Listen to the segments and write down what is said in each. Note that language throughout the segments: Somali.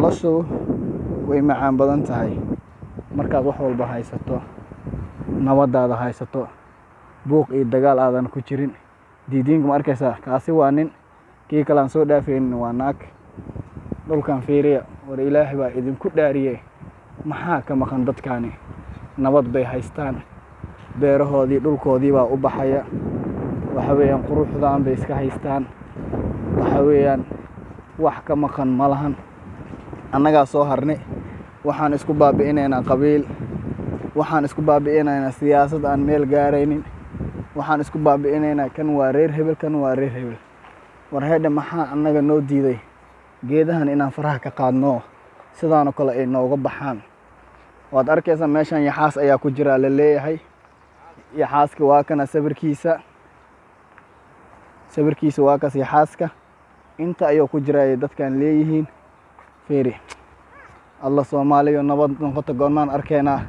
noloshu way macaan badan tahay markaad wax walba haysato, nabadaada haysato, buuq iyo dagaal aadan ku jirin. Diidiinku ma arkaysaa, kaasi waa nin, kii kale aan soo dhaafaynin waa naag. Dhulkan fiiriya, war Ilaahay baa idinku dhaariyey, maxaa ka maqan dadkaani? Nabad bay haystaan, beerahoodii dhulkoodii baa u baxaya, waxa weeyaan quruxdaan bay iska haystaan, waxa weeyaan wax ka maqan ma lahan. Annagaa soo harnay, waxaan isku baabi'inaynaa qabiil, waxaan isku baabi'inaynaa siyaasad aan meel gaaraynin, waxaan isku baabi'inaynaa kan waa reer hebel, kan waa reer hebel. War heedha maxaa annaga noo diiday geedahan inaan faraha ka qaadno sidaanoo kale ay nooga baxaan? Waad arkaysaa meeshan yaxaas ayaa ku jira la leeyahay. Yaxaaska waa kana sawirkiisa waa kaas yaxaaska inta ayuu ku jira ay dadkan leeyihiin. Fiiri, alla Soomaaliya nabad noqoto goormaan arkaynaa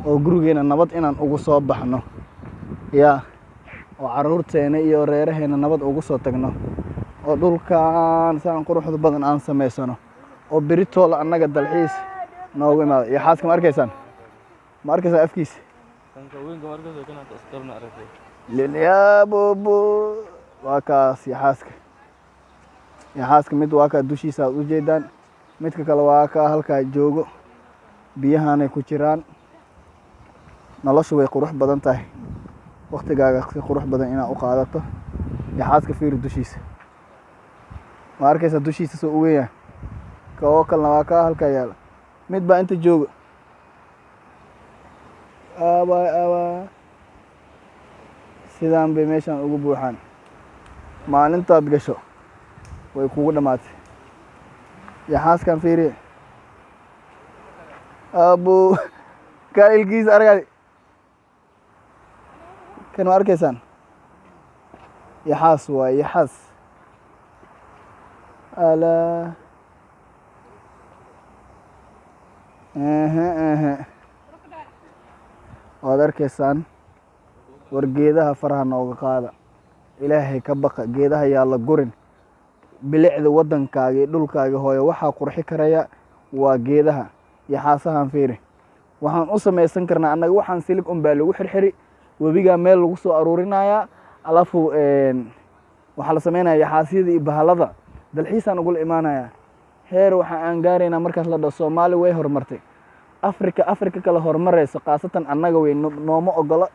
oo gurigeena nabad inaan ugu soo baxno, yaa oo caruurteena iyo reeraheena nabad ugu soo tagno, oo dhulkaan saan quruxda badan aan samaysano, oo beritoola annaga dalxiis noogu imaado. Yaxaaska ma arkaysaan? Ma arkaysaa afkiisa? yaa bobo, waa kaas yaxaaska. Yaxaaska mid waa kaa dushiisa aad u jeedaan, midka kale waa kaa halkaa joogo, biyahaanay ku jiraan. Noloshu way qurux badan tahay, waqtigaaga si qurux badan inaad u qaadato. Yaxaaska fiiri dushiisa, ma arkaysaa dushiisa soo u weyn? Koo kalena waa kaa halkaa yaala, mid baa inta jooga. Sidaan bay meeshan ugu buuxaan. Maalintaad gasho way kugu dhamaatay. Yaxaaskan fiiri, abo ka ilkiisa argay, kan ma arkaysaan? Yaxaas waa yaxaas. Ala waad arkaysaan. War geedaha faraha nooga qaada, Ilaahay ka baqa, geedaha yaa la gurin. Bilicda wadankaaga iyo dhulkaaga hooyo waxaa qurxi karaya waa geedaha. Yaxaasahan fiiri, waxaan u samaysan karnaa annaga, waxaan silig baa lagu xirxiri, webigaa meel lagu soo aruurinayaa, alafu waxaa la samaynayaa yaxaasyada iyo bahalada dalxiisaan ugula imaanayaa. Heer waxa aan gaaraynaa markaas la dhaho Soomaali way horumartay, Afrika kala horumarayso, khaasatan annaga way nooma ogola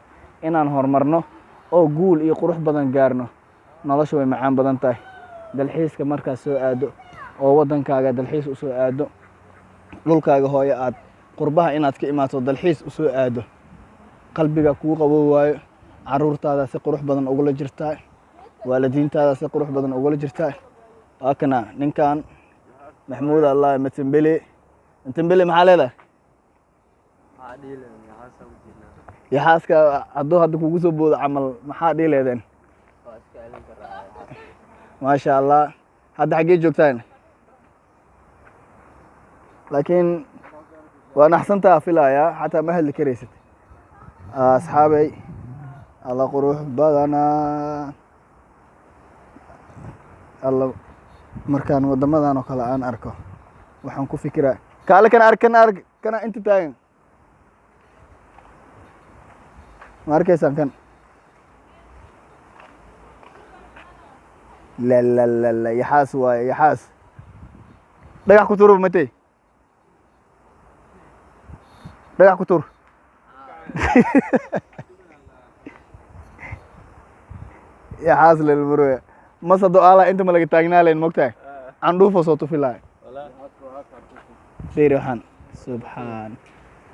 inaan horumarno oo guul iyo qurux badan gaarno. Noloshu way macaan badan tahay. Dalxiiska markaas soo aado oo wadankaaga dalxiis u soo aado, dhulkaaga hooyo aad qurbaha inaad ka imaato dalxiis u soo aado, qalbiga kuu qabo waayo, caruurtaada si qurux badan ugula jirtaa, waalidiintaada si qurux badan ugula jirtaa. Waa kana ninkan Maxmuud Allah Matembele. Matembele maxaa leedahay? Yaxaaska hadduu hadda kugu soo boodo camal maxaa dhihi leedeen? Maasha Allah. Hadda xaggee joogtaan? Laakiin waa naxsantaa filayaa, xataa ma hadli karaysid. Asxaabay, alla qurux badanaa. Alla markaan wadamadan oo kale aan arko waxaan ku fikiraa, kaale kan arg kana inta taagan. Ma arkaysaan kan? La yaxaas waaye, yaxaas. Dhagax ku tuur matay, dhagax ku tuur. Yaxaas lelmaroya masado ala inta ma laga taagnaa lahayn mogtahay, candhuufo soo tufi lahay. Fiiri waxaan, subxaan,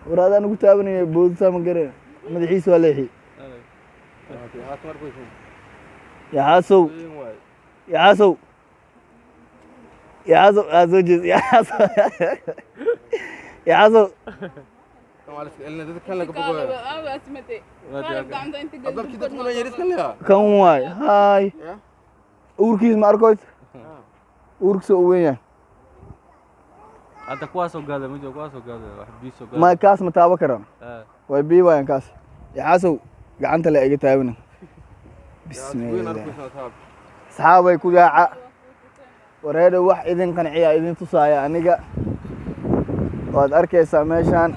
war adaan ugu taabanaya boodisa ma garan, madaxiisa waa leexi. Yaxaasow, yaxaasow, yaxaasow aad soo jees, yaxaasow. Kan waay, haay. Uurkiis ma arkoyd? Uurkiisa u weyn yahay. Hadda kuwaasoo gaada ma jiro, kuwaasoo gaada wax biisoo gaada. Ma kaas ma taabo karaan? Way bii waayaan kaas. Yaxaasow gacanta la iga taabana. Bismillah. Saxaabay ku yaaca. Wareeda wax idin qanciya idin tusaaya aniga waad arkaysaa meeshaan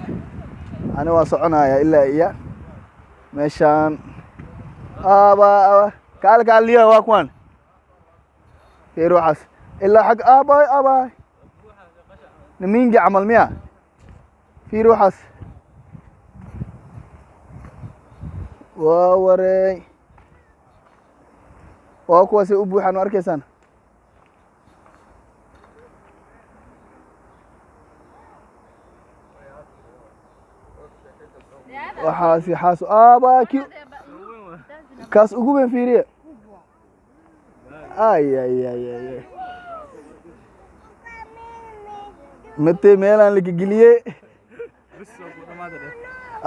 ani waa soconaya ilaa iya meeshaan aba kaal liya waa kuwan fiir waxaas ilaa xag abay nimingi camal miya fiir waxaas waa wareey waa kuwaasay u buuxaan ma arkaysaan waxaas abaki kaas ugu weyn fiiriye ay mate meelaan lakageliyey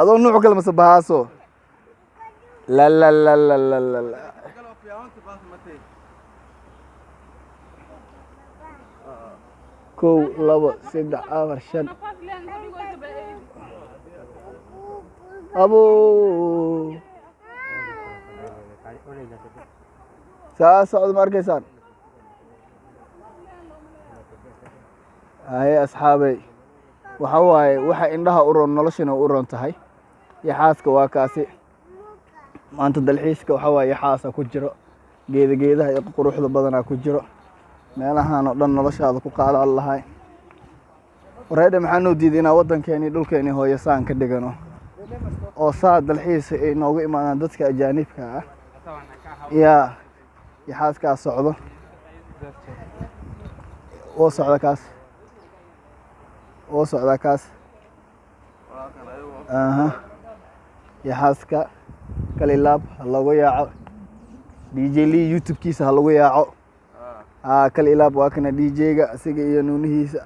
adoo nuuc kale mase bahaaso la kow labo saddex afar shan abo saa socdo ma arkaysaan haye asxaabey waxa waaye waxa indhaha u roon noloshana u roon tahay yaxaaska waa kaasi maanta dalxiiska waxa waaye yaxaasa ku jiro geedaha iyo quruxda badanaa ku jiro meelahan oo dhan noloshaada ku qaadan lahay wareedhe maxaa noo diiday inaa waddankeeni dhulkeeni hooyo saan ka dhigano oo saa dalxiis ay noogu imaadaan dadka ajaanibka ah yaa yaxaaskaas socdo oo socda kaas yaxaaska kalilaab ha lagu yaaco dj lee youtube-kiisa ha lagu yaaco kalilaab waa kana dj-ga isaga iyo nuunihiisa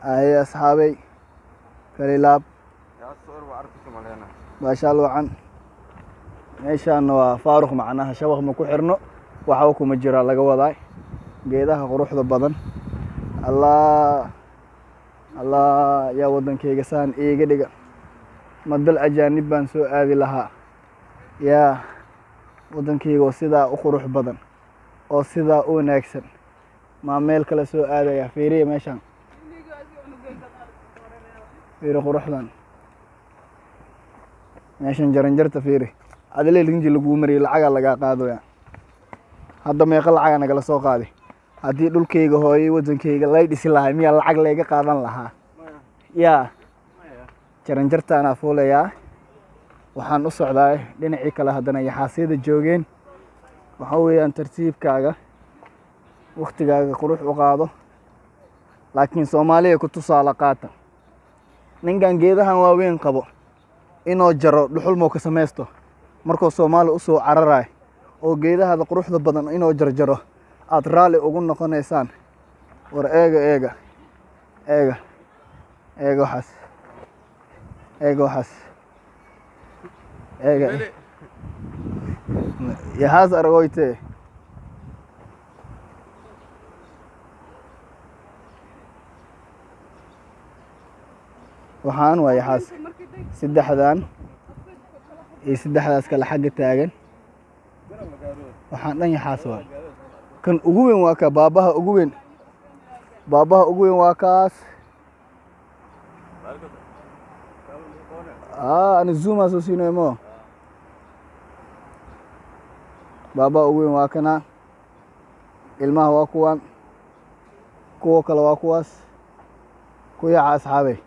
aye asxaabey kalilaab baashaal wacan meeshaana waa faaruq macnaha shabaq ma ku xirno waxba kuma jira laga wadaa geedaha quruxda badan allah yaa waddankayga saan iiga dhiga ma dal ajaanib baan soo aadi lahaa yaa waddankayga oo sidaa u qurux badan oo sidaa u wanaagsan maa meel kale soo aadaya fiiriya meeshaan fiiri quruxdan meeshan jaranjarta fiiri adile rinji laguu mariyay lacagaa lagaa qaadaya hadda meeqa lacagaa nagala soo qaaday haddii dhulkayga hooyay waddankayga lay dhisi lahay miyaa lacag layga qaadan lahaa yaa jaranjartaanaa fuulayaa waxaan u socdaa dhinacii kale haddana yaxaasyada joogeen waxaa weeyaan tartiibkaaga waktigaaga qurux u qaado laakiin soomaaliya ku tusaale qaata ninkan geedahan waaweyn qabo inoo jaro dhuxulmoo ka samaysto markuu soomaali u soo cararaay oo geedahaada quruxda badan inoo jarjaro aad raalli ugu noqonaysaan war eega waxaas yaxaas argoyte waxaan waa yaxaas saddexdan iyo saddexdaas kale xagga taagan waxaan dhan yaxaas waa kan ugu weyn waa ka baabaha ugu weyn waa kaas ani zooma soo siinayo mo baabaha ugu weyn waa kana ilmaha waa kuwan kuwa kale waa kuwaas ku yaca asxaabey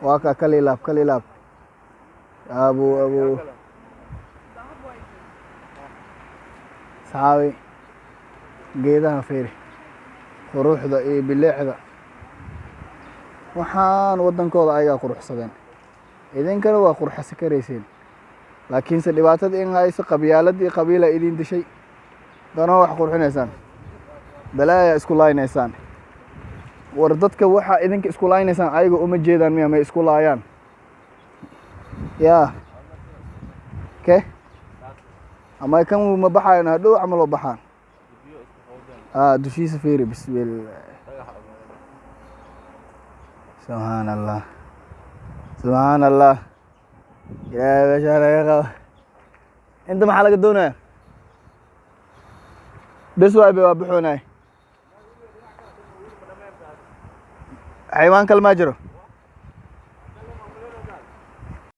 waa ka kalilaab abu asxaabey geedaha fiiri quruxda iyo bilicda waxaan waddankooda ayagaa quruxsadeen idinkana waa qurxasi karayseen laakiinse dhibaatada in hayso qabyaaladii qabiila idin dishay dana wax qurxinaysaan balaaya isku laaynaysaan war dadka waxaa idinka isku laaynaysaan ayaga uma jeedaan miya may isku laayaan yaa ke ama kan ma baxayan hadhow camal oo baxaan dushiisa fiiri bismillah subxaan allah ilaahay meeshaa laga qabo inta maxaa laga doonaya bes waay bay waa baxoonay xayawaan kale maa jiro